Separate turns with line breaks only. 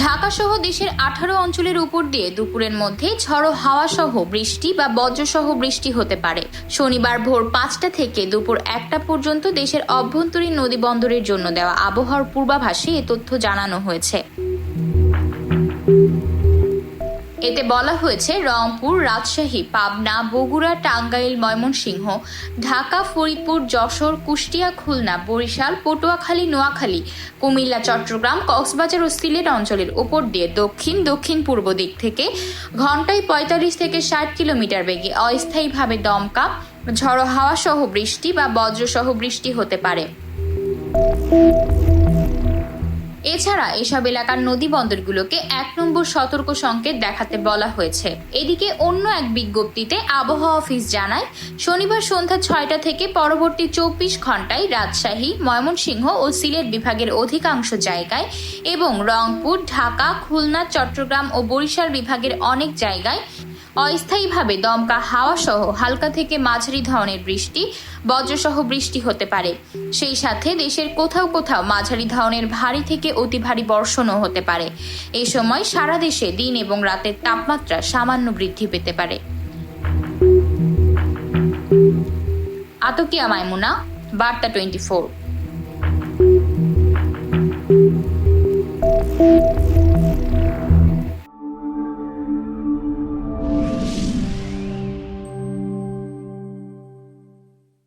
ঢাকা সহ দেশের 18 অঞ্চলের উপর দিয়ে দুপুরের মধ্যে ঝড়ো হাওয়া সহ বৃষ্টি বা বজ্রসহ বৃষ্টি হতে পারে। শনিবার ভোর 5টা থেকে দুপুর 1টা পর্যন্ত দেশের অভ্যন্তরীণ নদী বন্দরের জন্য দেওয়া আবহাওয়ার পূর্বাভাসে এ তথ্য জানানো হয়েছে। এতে বলা হয়েছে, রংপুর, রাজশাহী, পাবনা, বগুড়া, টাঙ্গাইল, ময়মনসিংহ, ঢাকা, ফরিদপুর, যশোর, কুষ্টিয়া, খুলনা, বরিশাল, পটুয়াখালী, নোয়াখালী, কুমিল্লা, চট্টগ্রাম, কক্সবাজার ও সিলেট অঞ্চলের উপর দিয়ে দক্ষিণ পূর্ব দিক থেকে ঘন্টায় 45 থেকে 60 কিলোমিটার বেগে অস্থায়ীভাবে দমকা ঝড়ো হাওয়া সহ বৃষ্টি বা বজ্রসহ বৃষ্টি হতে পারে। এছাড়া এসব এলাকার নদী বন্দরগুলোকে 1 নম্বর সতর্ক সংকেত দেখাতে বলা হয়েছে। এদিকে অন্য এক বিজ্ঞপ্তিতে আবহাওয়া অফিস জানায়, শনিবার সন্ধ্যা 6টা থেকে পরবর্তী 24 ঘন্টায় রাজশাহী, ময়মনসিংহ ও সিলেট বিভাগের অধিকাংশ জায়গায় এবং রংপুর, ঢাকা, খুলনা, চট্টগ্রাম ও বরিশাল বিভাগের অনেক জায়গায় অস্থায়ীভাবে দমকা হাওয়া সহ হালকা থেকে মাঝারি ধরনের বৃষ্টি, বজ্রসহ বৃষ্টি হতে পারে। সেই সাথে দেশের কোথাও কোথাও মাঝারি ধরনের ভারী থেকে অতি ভারী বর্ষণও হতে পারে। এই সময় সারা দেশে দিন এবং রাতের তাপমাত্রা সামান্য বৃদ্ধি পেতে পারে। আতকিয়া মাইমুনা, বার্তা 24।